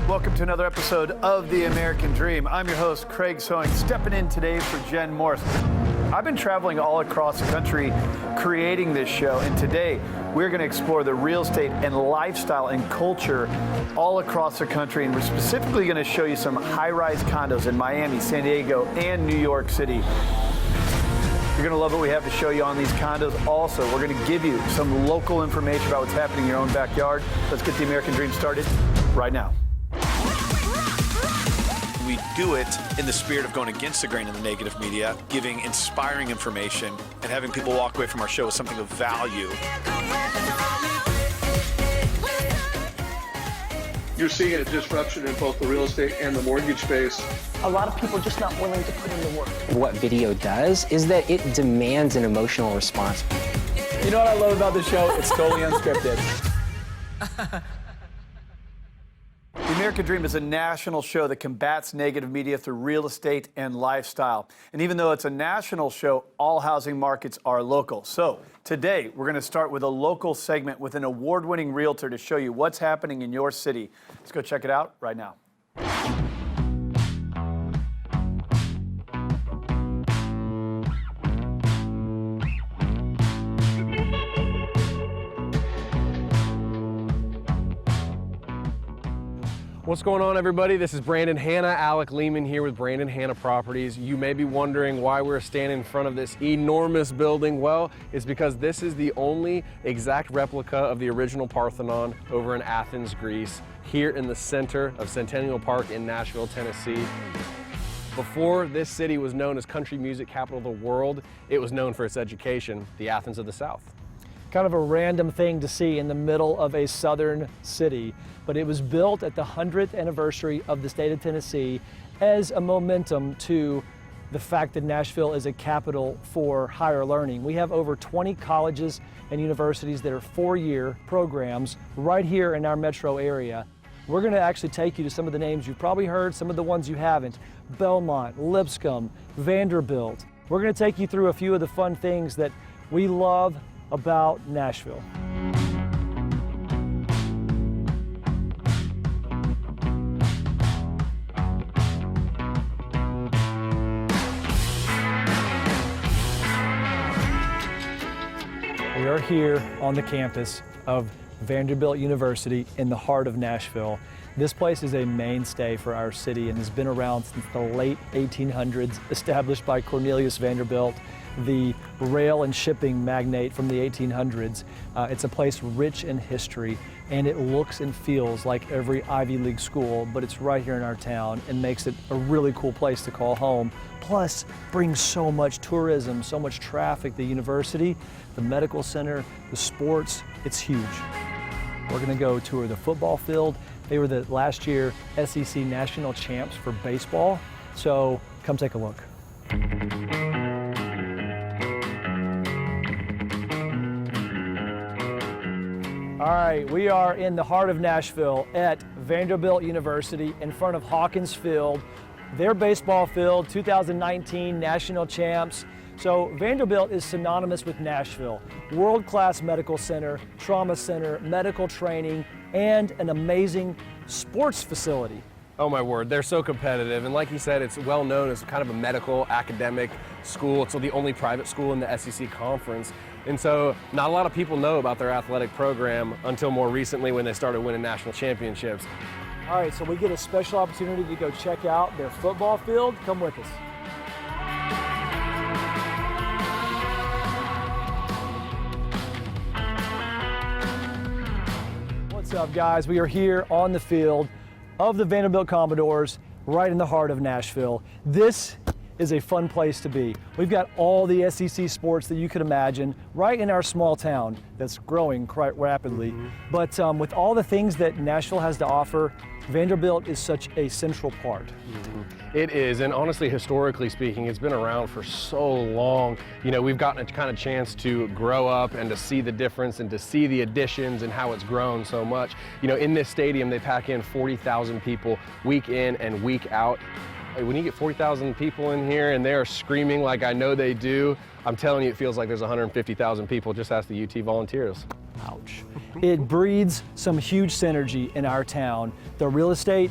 Welcome to another episode of The American Dream. I'm your host, Craig Sewing, stepping in today for Jen Morris. I've been traveling all across the country creating this show, and today we're going to explore the real estate and lifestyle and culture all across the country, and we're specifically going to show you some high-rise condos in Miami, San Diego, and New York City. You're going to love what we have to show you on these condos. Also, we're going to give you some local information about what's happening in your own backyard. Let's get the American Dream started right now. We do it in the spirit of going against the grain of the negative media, giving inspiring information, and having people walk away from our show with something of value. You're seeing a disruption in both the real estate and the mortgage space. A lot of people are just not willing to put in the work. What video does is that it demands an emotional response. You know what I love about this show? It's totally unscripted. The American Dream is a national show that combats negative media through real estate and lifestyle. And even though it's a national show, all housing markets are local. So today, we're going to start with a local segment with an award-winning realtor to show you what's happening in your city. Let's go check it out right now. What's going on, everybody? This is Brandon Hanna, Alec Lehman here with Brandon Hanna Properties. You may be wondering why we're standing in front of this enormous building. Well, it's because this is the only exact replica of the original Parthenon over in Athens, Greece, here in the center of Centennial Park in Nashville, Tennessee. Before this city was known as country music capital of the world, it was known for its education, the Athens of the South. Kind of a random thing to see in the middle of a southern city, but it was built at the 100th anniversary of the state of Tennessee as a momentum to the fact that Nashville is a capital for higher learning. We have over 20 colleges and universities that are four-year programs right here in our metro area. We're going to actually take you to some of the names you've probably heard, some of the ones you haven't. Belmont, Lipscomb, Vanderbilt. We're going to take you through a few of the fun things that we love about Nashville. We are here on the campus of Vanderbilt University in the heart of Nashville. This place is a mainstay for our city and has been around since the late 1800s, established by Cornelius Vanderbilt, the rail and shipping magnate from the 1800s. It's a place rich in history, and it looks and feels like every Ivy League school, but it's right here in our town and makes it a really cool place to call home. Plus, brings so much tourism, so much traffic. The university, the medical center, the sports, it's huge. We're gonna go tour the football field. They were the last year SEC national champs for baseball, so come take a look. All right, we are in the heart of Nashville at Vanderbilt University in front of Hawkins Field. Their baseball field, 2019 national champs. So Vanderbilt is synonymous with Nashville. World-class medical center, trauma center, medical training, and an amazing sports facility. Oh my word, they're so competitive, and like you said, it's well known as kind of a medical academic school. It's the only private school in the SEC conference, and so not a lot of people know about their athletic program until more recently when they started winning national championships. All right, so we get a special opportunity to go check out their football field. Come with us. What's up, guys? We are here on the field of the Vanderbilt Commodores, right in the heart of Nashville. This is a fun place to be. We've got all the SEC sports that you could imagine right in our small town that's growing quite rapidly. But with all the things that Nashville has to offer, Vanderbilt is such a central part. It is, and honestly, historically speaking, it's been around for so long. You know, we've gotten a kind of chance to grow up and to see the difference and to see the additions and how it's grown so much. You know, in this stadium, they pack in 40,000 people week in and week out. When you get 40,000 people in here and they are screaming like I know they do, I'm telling you, it feels like there's 150,000 people. Just ask the UT Volunteers. ouch. It breeds some huge synergy in our town. The real estate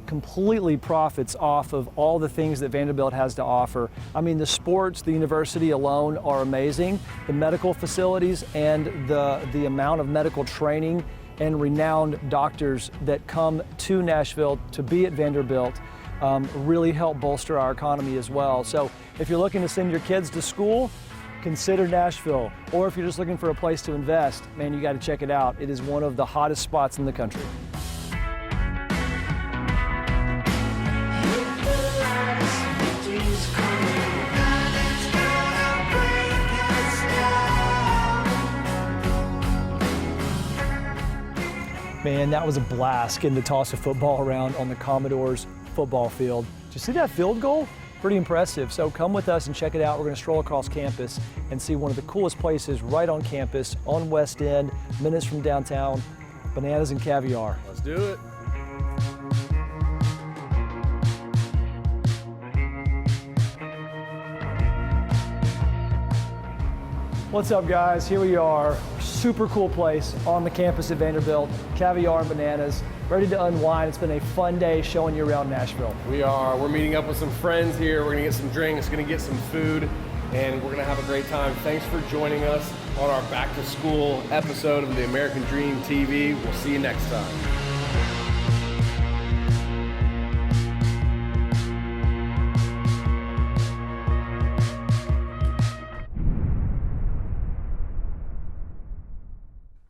completely profits off of all the things that Vanderbilt has to offer. I mean, the sports, the university alone are amazing. The medical facilities and the amount of medical training and renowned doctors that come to Nashville to be at Vanderbilt really help bolster our economy as well. So if you're looking to send your kids to school, consider Nashville. Or if you're just looking for a place to invest, man, you got to check it out. It is one of the hottest spots in the country. Man, that was a blast getting to toss a football around on the Commodores football field. Did you see that field goal? Pretty impressive. So come with us and check it out. We're going to stroll across campus and see one of the coolest places right on campus, on West End, minutes from downtown, bananas and caviar. Let's do it. What's up, guys? Here we are. Super cool place on the campus at Vanderbilt. Caviar and bananas, ready to unwind. It's been a fun day showing you around Nashville. We're meeting up with some friends here. We're gonna get some drinks, gonna get some food, and we're gonna have a great time. Thanks for joining us on our back to school episode of the American Dream TV. We'll see you next time.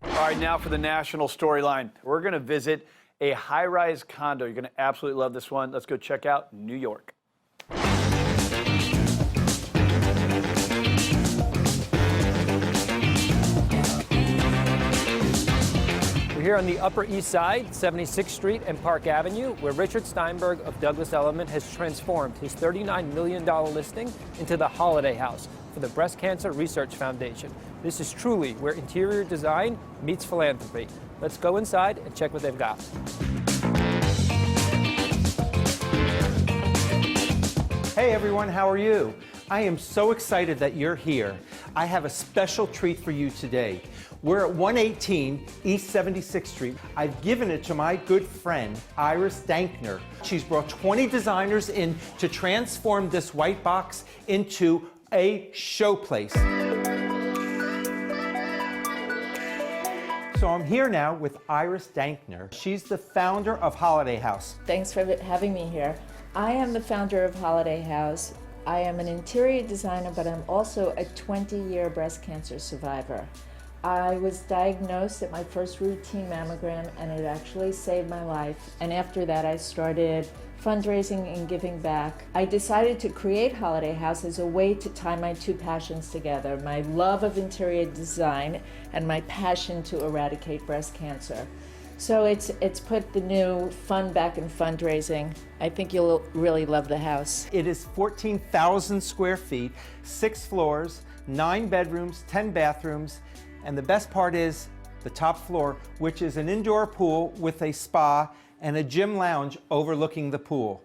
All right, now for the national storyline. We're going to visit a high-rise condo. You're going to absolutely love this one. Let's go check out New York. We're here on the Upper East Side, 76th Street and Park Avenue, where Richard Steinberg of Douglas Elliman has transformed his $39 million listing into the Holiday House for the Breast Cancer Research Foundation. This is truly where interior design meets philanthropy. Let's go inside and check what they've got. Hey everyone, how are you? I am so excited that you're here. I have a special treat for you today. We're at 118 East 76th Street. I've given it to my good friend, Iris Dankner. She's brought 20 designers in to transform this white box into a showplace. So I'm here now with Iris Dankner. She's the founder of Holiday House. Thanks for having me here. I am the founder of Holiday House. I am an interior designer, but I'm also a 20-year breast cancer survivor. I was diagnosed at my first routine mammogram, and it actually saved my life. And after that, I started fundraising and giving back. I decided to create Holiday House as a way to tie my two passions together, my love of interior design and my passion to eradicate breast cancer. So it's put the new fun back in fundraising. I think you'll really love the house. It is 14,000 square feet, 6 floors, 9 bedrooms, 10 bathrooms, and the best part is the top floor, which is an indoor pool with a spa and a gym lounge overlooking the pool.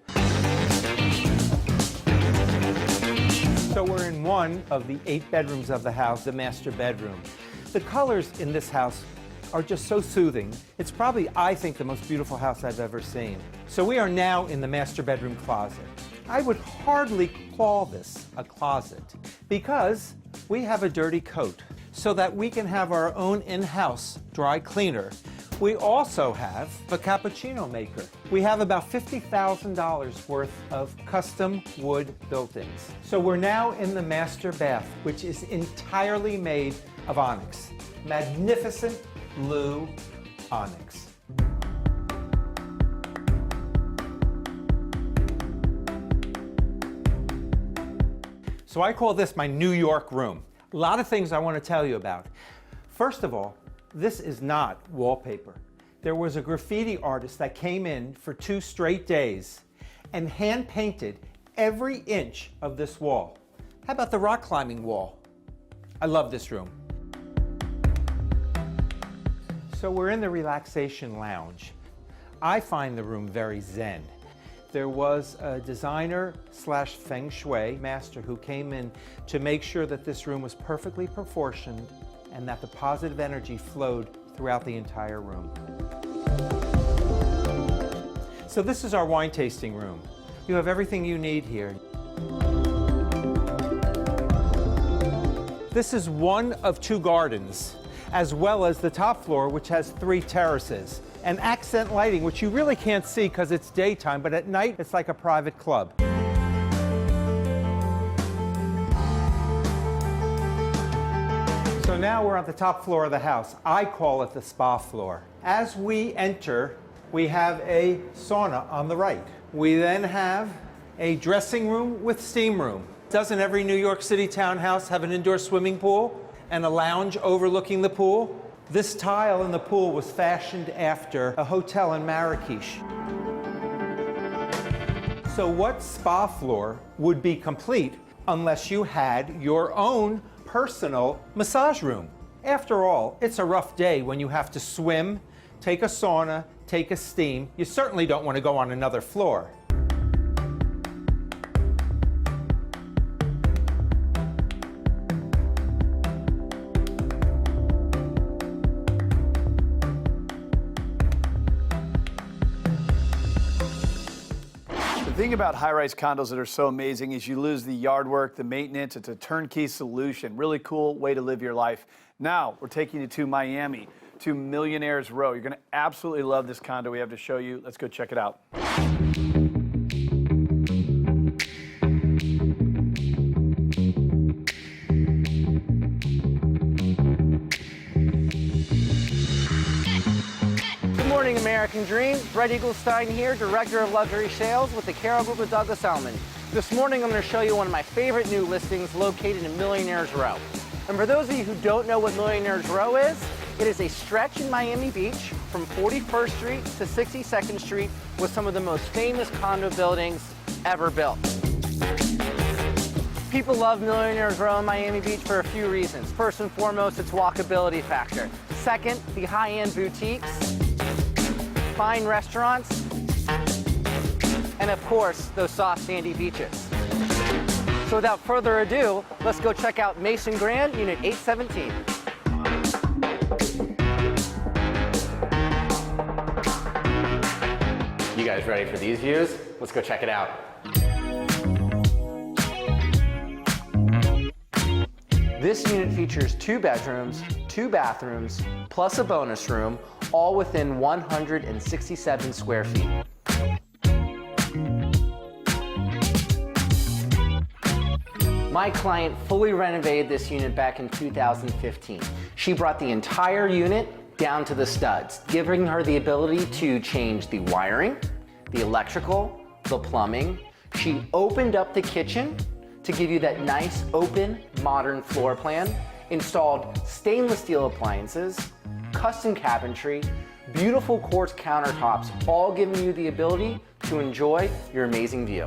So we're in one of the 8 bedrooms of the house, the master bedroom. The colors in this house are just so soothing. It's probably, I think, the most beautiful house I've ever seen. So we are now in the master bedroom closet. I would hardly call this a closet because we have a dirty coat so that we can have our own in-house dry cleaner. We also have a cappuccino maker. We have about $50,000 worth of custom wood built-ins. So we're now in the master bath, which is entirely made of onyx. Magnificent blue onyx. So I call this my New York room. A lot of things I want to tell you about. First of all, this is not wallpaper. There was a graffiti artist that came in for 2 straight days and hand painted every inch of this wall. How about the rock climbing wall? I love this room. So we're in the relaxation lounge. I find the room very zen. There was a designer slash feng shui master who came in to make sure that this room was perfectly proportioned and that the positive energy flowed throughout the entire room. So this is our wine tasting room. You have everything you need here. This is one of 2 gardens, as well as the top floor, which has 3 terraces. And accent lighting, which you really can't see because it's daytime, but at night it's like a private club. So now we're on the top floor of the house. I call it the spa floor. As we enter, we have a sauna on the right. We then have a dressing room with steam room. Doesn't every New York City townhouse have an indoor swimming pool and a lounge overlooking the pool? This tile in the pool was fashioned after a hotel in Marrakesh. So what spa floor would be complete unless you had your own personal massage room? After all, it's a rough day when you have to swim, take a sauna, take a steam. You certainly don't want to go on another floor. The thing about high-rise condos that are so amazing is you lose the yard work, the maintenance. It's a turnkey solution. Really cool way to live your life. Now, we're taking you to Miami, to Millionaire's Row. You're going to absolutely love this condo we have to show you. Let's go check it out. Good morning, American Dream. Brett Eaglstein here, Director of Luxury Sales with the Carroll Group of Douglas Elliman. This morning, I'm going to show you one of my favorite new listings located in Millionaire's Row. And for those of you who don't know what Millionaire's Row is, it is a stretch in Miami Beach from 41st Street to 62nd Street with some of the most famous condo buildings ever built. People love Millionaire's Row in Miami Beach for a few reasons. First and foremost, its walkability factor. Second, the high-end boutiques, fine restaurants, and of course, those soft sandy beaches. So without further ado, let's go check out Mason Grand, Unit 817. You guys ready for these views? Let's go check it out. This unit features 2 bedrooms, 2 bathrooms, plus a bonus room, all within 167 square feet. My client fully renovated this unit back in 2015. She brought the entire unit down to the studs, giving her the ability to change the wiring, the electrical, the plumbing. She opened up the kitchen to give you that nice, open, modern floor plan, installed stainless steel appliances, custom cabinetry, beautiful quartz countertops, all giving you the ability to enjoy your amazing view.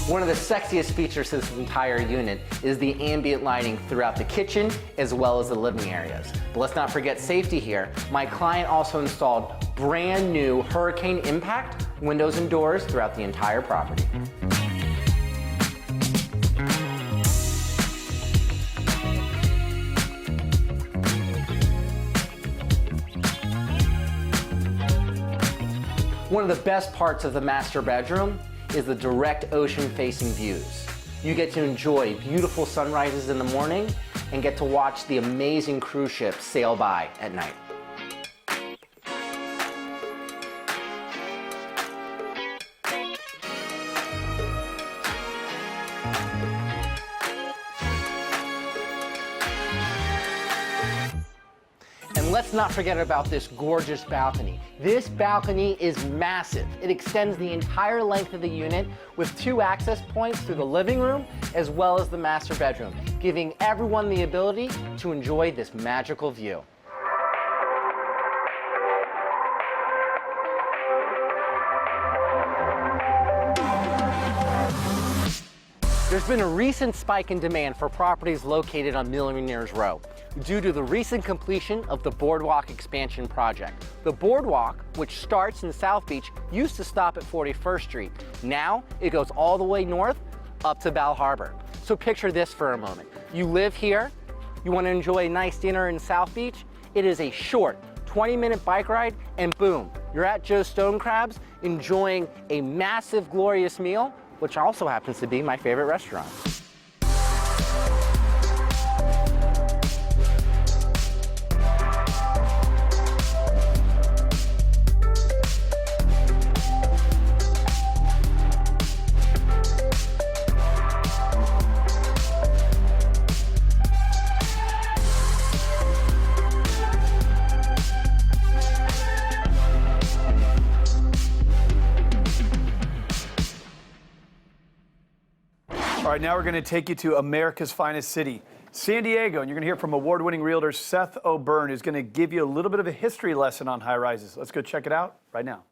One of the sexiest features to this entire unit is the ambient lighting throughout the kitchen as well as the living areas. But let's not forget safety here. My client also installed brand new hurricane impact windows and doors throughout the entire property. One of the best parts of the master bedroom is the direct ocean-facing views. You get to enjoy beautiful sunrises in the morning and get to watch the amazing cruise ships sail by at night. And let's not forget about this gorgeous balcony. This balcony is massive. It extends the entire length of the unit with 2 access points through the living room as well as the master bedroom, giving everyone the ability to enjoy this magical view. There's been a recent spike in demand for properties located on Millionaire's Row due to the recent completion of the Boardwalk expansion project. The Boardwalk, which starts in South Beach, used to stop at 41st Street. Now it goes all the way north up to Bal Harbor. So picture this for a moment. You live here, you want to enjoy a nice dinner in South Beach, it is a short 20-minute bike ride, and boom, you're at Joe's Stone Crabs enjoying a massive, glorious meal, which also happens to be my favorite restaurant. All right, now we're going to take you to America's finest city, San Diego, and you're going to hear from award-winning realtor Seth O'Byrne, who's going to give you a little bit of a history lesson on high-rises. Let's go check it out right now.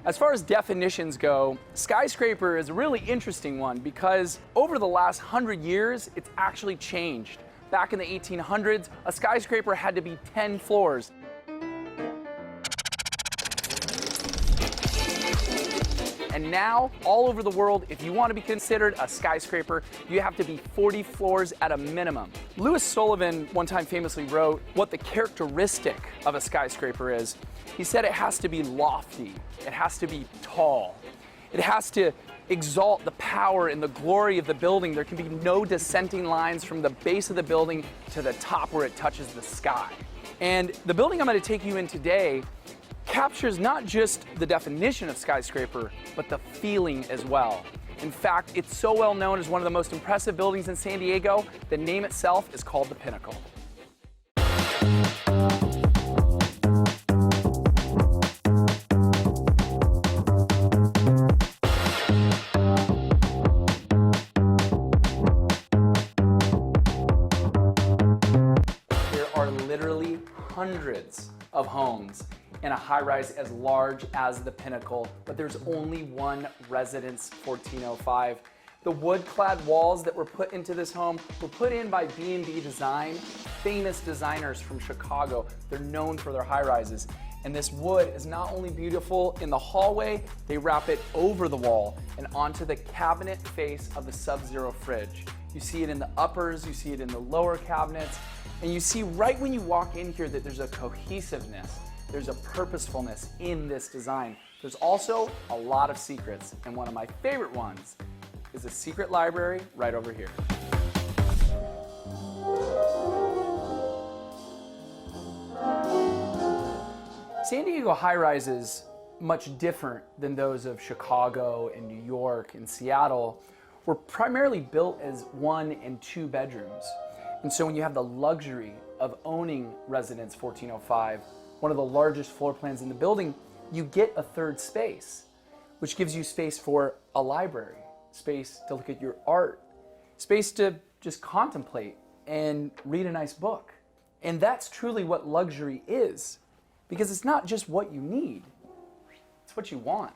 As far as definitions go, skyscraper is a really interesting one because over the last 100 years, it's actually changed. Back in the 1800s, a skyscraper had to be 10 floors. And now, all over the world, if you want to be considered a skyscraper, you have to be 40 floors at a minimum. Louis Sullivan one time famously wrote what the characteristic of a skyscraper is. He said it has to be lofty, it has to be tall, it has to exalt the power and the glory of the building. There can be no dissenting lines from the base of the building to the top where it touches the sky. And the building I'm going to take you in today captures not just the definition of skyscraper, but the feeling as well. In fact, it's so well known as one of the most impressive buildings in San Diego, the name itself is called the Pinnacle. There are literally hundreds of homes in a high-rise as large as the Pinnacle, but there's only one residence 1405. The wood-clad walls that were put into this home were put in by B&B Design, famous designers from Chicago. They're known for their high-rises. And this wood is not only beautiful in the hallway, they wrap it over the wall and onto the cabinet face of the Sub-Zero fridge. You see it in the uppers, you see it in the lower cabinets, and you see right when you walk in here that there's a cohesiveness. There's a purposefulness in this design. There's also a lot of secrets, and one of my favorite ones is a secret library right over here. San Diego high-rises, much different than those of Chicago and New York and Seattle, were primarily built as 1 and 2 bedrooms. And so when you have the luxury of owning Residence 1405, one of the largest floor plans in the building, you get a third space, which gives you space for a library, space to look at your art, space to just contemplate and read a nice book. And that's truly what luxury is, because it's not just what you need, it's what you want.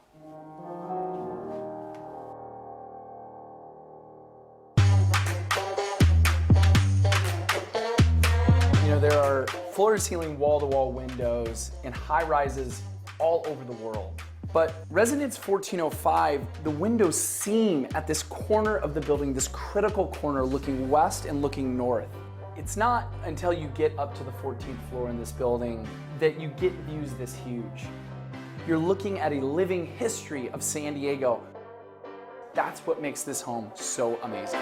You know, there are floor-to-ceiling, wall-to-wall windows in high-rises all over the world. But Residence 1405, the windows seam at this corner of the building, this critical corner looking west and looking north. It's not until you get up to the 14th floor in this building that you get views this huge. You're looking at a living history of San Diego. That's what makes this home so amazing.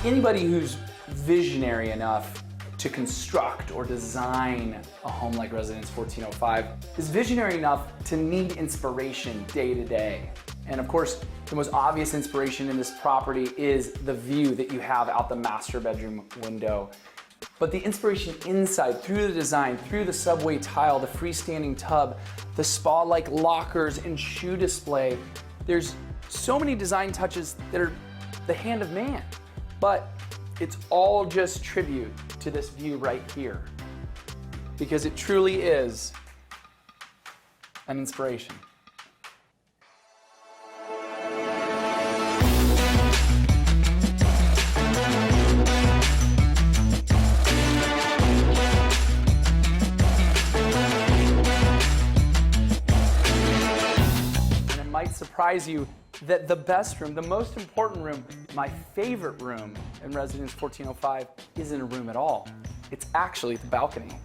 Anybody who's visionary enough to construct or design a home like Residence 1405 is visionary enough to need inspiration day to day. And of course, the most obvious inspiration in this property is the view that you have out the master bedroom window. But the inspiration inside, through the design, through the subway tile, the freestanding tub, the spa-like lockers and shoe display, there's so many design touches that are the hand of man. But it's all just tribute to this view right here, because it truly is an inspiration. And it might surprise you that the best room, the most important room, my favorite room in Residence 1405 isn't a room at all. It's actually the balcony.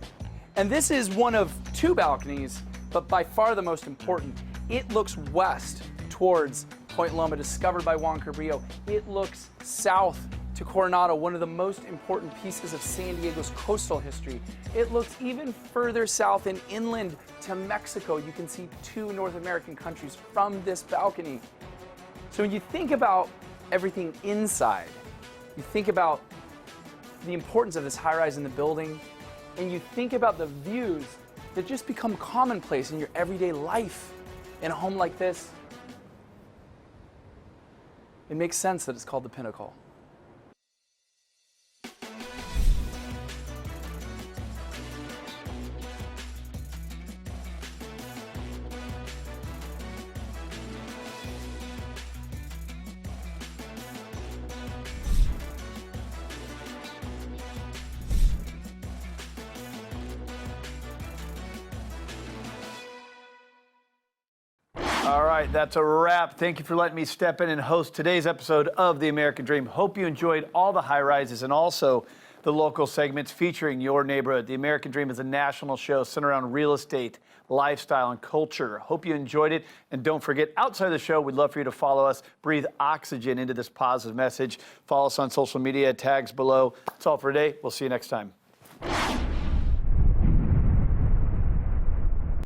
And this is one of two balconies, but by far the most important. It looks west towards Point Loma, discovered by Juan Cabrillo. It looks south to Coronado, one of the most important pieces of San Diego's coastal history. It looks even further south and inland to Mexico. You can see two North American countries from this balcony. So when you think about everything inside, you think about the importance of this high-rise in the building, and you think about the views that just become commonplace in your everyday life in a home like this, it makes sense that it's called the Pinnacle. All right, that's a wrap. Thank you for letting me step in and host today's episode of The American Dream. Hope you enjoyed all the high rises and also the local segments featuring your neighborhood. The American Dream is a national show centered around real estate, lifestyle, and culture. Hope you enjoyed it. And don't forget, outside the show, we'd love for you to follow us, breathe oxygen into this positive message. Follow us on social media, tags below. That's all for today. We'll see you next time.